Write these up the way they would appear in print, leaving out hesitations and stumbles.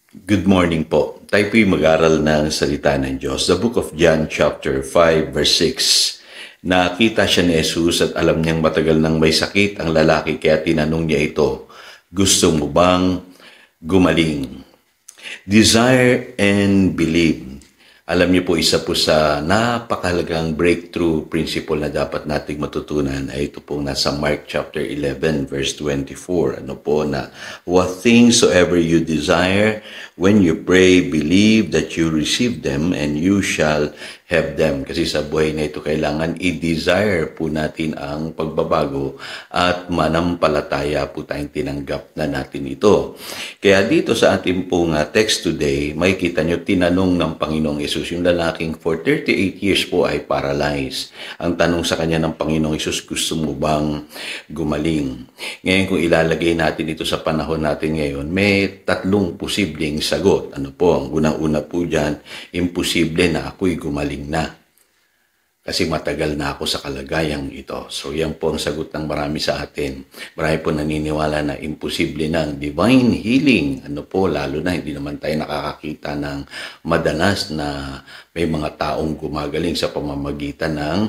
Good morning po. Tayo po'y mag-aral ng salita ng Diyos. The book of John chapter 5 verse 6. Nakita siya ni Jesus at alam niyang matagal nang may sakit ang lalaki kaya tinanong niya ito, gusto mo bang gumaling? Desire and believe. Alam niyo po, isa po sa napakahalagang breakthrough principle na dapat nating matutunan ay ito pong nasa Mark chapter 11 verse 24. Ano po na, what things soever you desire, when you pray, believe that you receive them and you shall have them. Kasi sa buhay na ito, kailangan i-desire po natin ang pagbabago at manampalataya po tayong tinanggap na natin ito. Kaya dito sa ating pong text today, makikita nyo, tinanong ng Panginoong Hesus, yung lalaking for 38 years po ay paralyzed. Ang tanong sa kanya ng Panginoong Hesus, gusto mo bang gumaling? Ngayon kung ilalagay natin ito sa panahon natin ngayon, may tatlong posibleng sagot. Ano po? Ang unang-una po dyan, imposible na ako'y gumaling na. Kasi matagal na ako sa kalagayang ito. So yan po ang sagot ng marami sa atin. Marami po naniniwala na imposible na ang divine healing. Ano po, lalo na hindi naman tayo nakakakita ng madalas na may mga taong gumagaling sa pamamagitan ng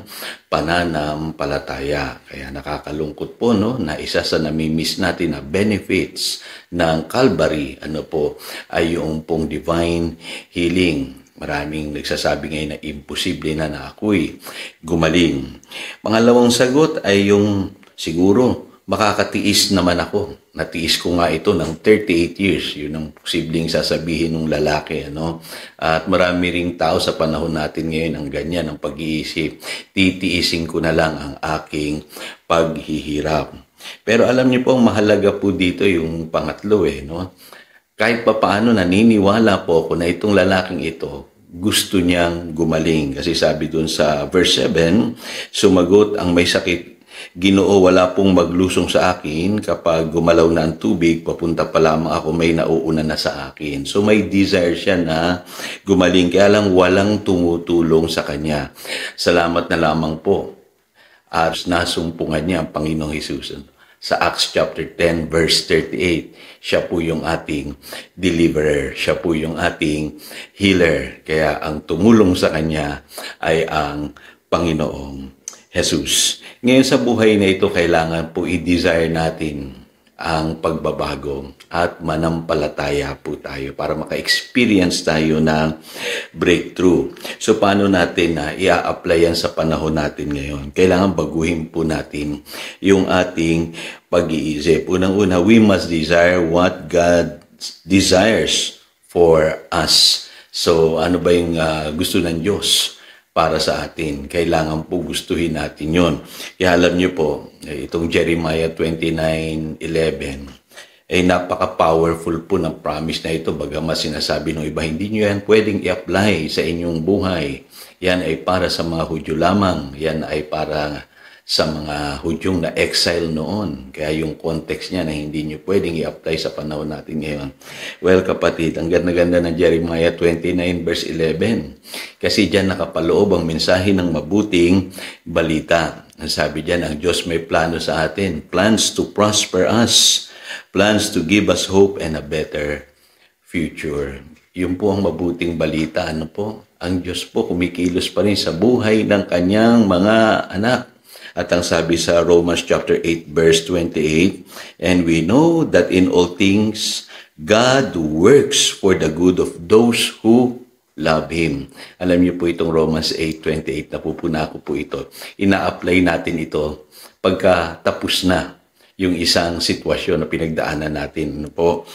pananampalataya. Kaya nakakalungkot po, no, na isa sa namimiss natin na benefits ng Calvary, ano po, ay yung pong divine healing. Maraming nagsasabi ngayon na imposible na ako'y gumaling. Pangalawang sagot ay yung siguro makakatiis naman ako. Natiis ko nga ito ng 38 years. Yun ang posibleng sasabihin ng lalaki. Ano? At marami ring tao sa panahon natin ngayon ang ganyan, ang pag-iisip. Titiisin ko na lang ang aking paghihirap. Pero alam niyo po, ang mahalaga po dito yung pangatlo no? Kahit pa paano naniniwala po ako na itong lalaking ito, gusto niyang gumaling. Kasi sabi dun sa verse 7, sumagot ang may sakit, Ginoo, wala pong maglusong sa akin kapag gumalaw na ang tubig, papunta pa lamang ako, may nauuna na sa akin. So may desire siya na gumaling, kaya lang walang tumutulong sa kanya. Salamat na lamang po. At nasumpungan niya ang Panginoong Hesus. Sa Acts chapter 10 verse 38, siya po yung ating deliverer, siya po yung ating healer. Kaya ang tumulong sa kanya ay ang Panginoong Jesus. Ngayon sa buhay na ito, kailangan po i-desire natin ang pagbabago at manampalataya po tayo para maka-experience tayo ng breakthrough. So paano natin na i-a-apply yan sa panahon natin ngayon? Kailangan baguhin po natin yung ating pag-iisip. Unang-una, we must desire what God desires for us. So ano ba yung gusto ng Diyos para sa atin? Kailangan po gustuhin natin yon. Kaya alam niyo po, itong Jeremiah 29:11, ay napaka-powerful po ng promise na ito. Bagamat sinasabi ng iba, hindi nyo yan pwedeng i-apply sa inyong buhay. Yan ay para sa mga Hudyo lamang. Yan ay para sa mga Hudyong na exile noon. Kaya yung context niya na hindi nyo pwedeng i-apply sa panahon natin ngayon. Well, kapatid, ang ganda-ganda ng Jeremiah 29 verse 11. Kasi dyan nakapaloob ang mensahe ng mabuting balita. Ang sabi dyan, ang Diyos may plano sa atin. Plans to prosper us. Plans to give us hope and a better future. Yun po ang mabuting balita. Ano po? Ang Diyos po kumikilos pa rin sa buhay ng kanyang mga anak. At ang sabi sa Romans chapter 8 verse 28, and we know that in all things God works for the good of those who love Him. Alam niyo po itong Romans 8:28, napupuna ko po ito. Ina-apply natin ito pagkatapos na yung isang sitwasyon na pinagdaanan natin. Ano po?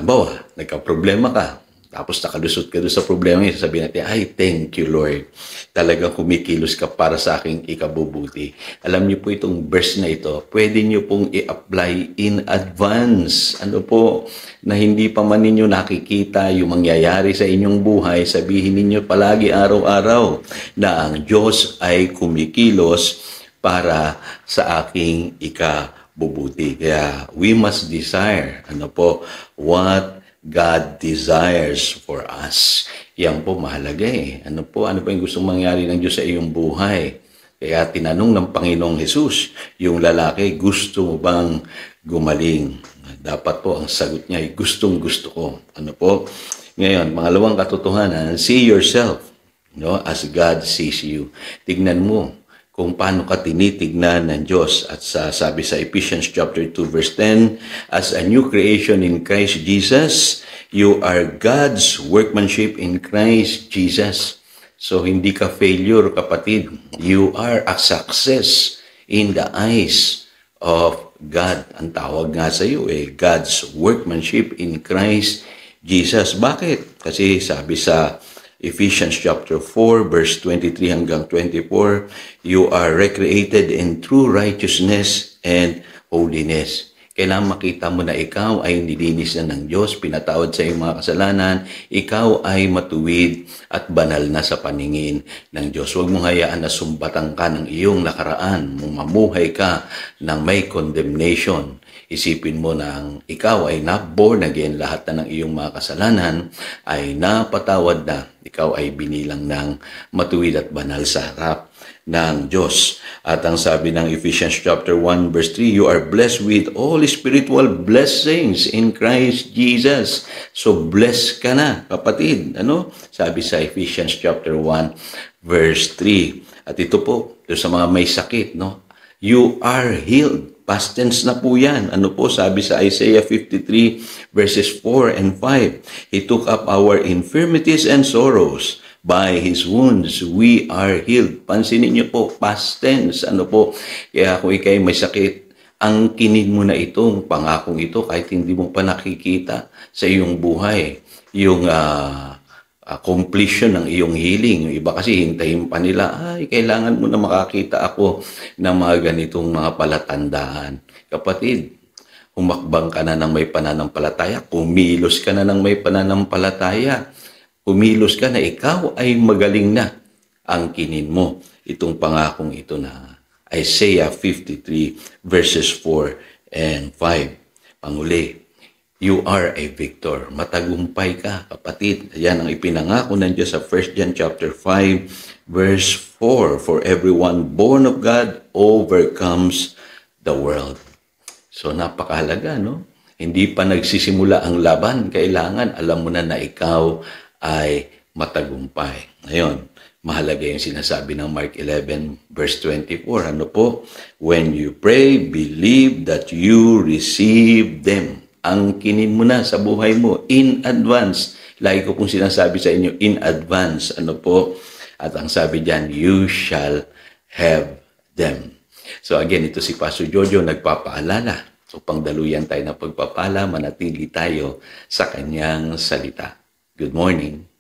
Bawa, nagka-problema ka. Tapos nakalusot ka doon sa problema niya, sabihin natin, ay, thank you, Lord. Talagang kumikilos ka para sa aking ikabubuti. Alam niyo po itong verse na ito, pwede niyo pong i-apply in advance. Ano po, na hindi pa man ninyo nakikita yung mangyayari sa inyong buhay, sabihin ninyo palagi araw-araw na ang Diyos ay kumikilos para sa aking ikabubuti. Kaya we must desire, ano po, what God desires for us. Yan po mahalaga Ano po yung gustong mangyari ng Diyos sa iyong buhay? Kaya tinanong ng Panginoong Hesus, yung lalaki, gusto mo bang gumaling? Dapat po ang sagot niya ay gustong-gusto ko. Ano po? Ngayon, pangalawang katotohanan, see yourself, no, as God sees you. Tignan mo kung paano ka tinitignan ng Diyos. At sabi sa Ephesians chapter 2 verse 10, as a new creation in Christ Jesus, you are God's workmanship in Christ Jesus. So hindi ka failure, kapatid. You are a success in the eyes of God. Ang tawag nga sa iyo God's workmanship in Christ Jesus. Bakit? Kasi sabi sa Ephesians chapter 4 verse 23 hanggang 24, you are recreated in true righteousness and holiness. Kailangan makita mo na ikaw ay nilinis na ng Diyos, pinatawad sa iyong mga kasalanan, ikaw ay matuwid at banal na sa paningin ng Diyos. Huwag mong hayaan na sumbatan ka ng iyong nakaraan, mamuhay ka ng may condemnation. Isipin mo na ikaw ay na-born again, lahat na ng iyong mga kasalanan ay napatawad na. Ikaw ay binilang ng matuwid at banal sa harap ng Diyos. At ang sabi ng Ephesians chapter 1 verse 3, you are blessed with all spiritual blessings in Christ Jesus. So blessed ka na, kapatid. Ano? Sabi sa Ephesians chapter 1 verse 3. At ito po, ito sa mga may sakit, no? You are healed. Past tense na po yan. Ano po sabi sa Isaiah 53 verses 4 and 5? He took up our infirmities and sorrows. By His wounds, we are healed. Pansinin niyo po, past tense. Ano po? Kaya kung ikay may sakit, angkinin mo na itong pangakong ito kahit hindi mo pa nakikita sa iyong buhay. Yung completion ng iyong healing. Yung iba kasi hintayin pa nila, kailangan mo na makakita ako ng mga ganitong mga palatandaan. Kapatid, humakbang ka na ng may pananampalataya, kumilos ka na ng may pananampalataya, kumilos ka na ikaw ay magaling na. Angkinin mo itong pangakong ito na Isaiah 53 verses 4 and 5. Panguli, you are a victor. Matagumpay ka, kapatid. Yan ang ipinangako ng Diyos sa 1 John chapter 5 verse 4. For everyone born of God overcomes the world. So napakahalaga, no? Hindi pa nagsisimula ang laban. Kailangan alam mo na ikaw ay matagumpay. Ngayon, mahalaga yung sinasabi ng Mark 11 verse 24. Ano po? When you pray, believe that you receive them. Angkinin mo na sa buhay mo in advance. Lagi ko pong sinasabi sa inyo, in advance. Ano po? At ang sabi diyan, you shall have them. So again, ito si Pastor Jojo nagpapaalala. So pangdaluyan tayo na pagpapala, manatili tayo sa kanyang salita. Good morning.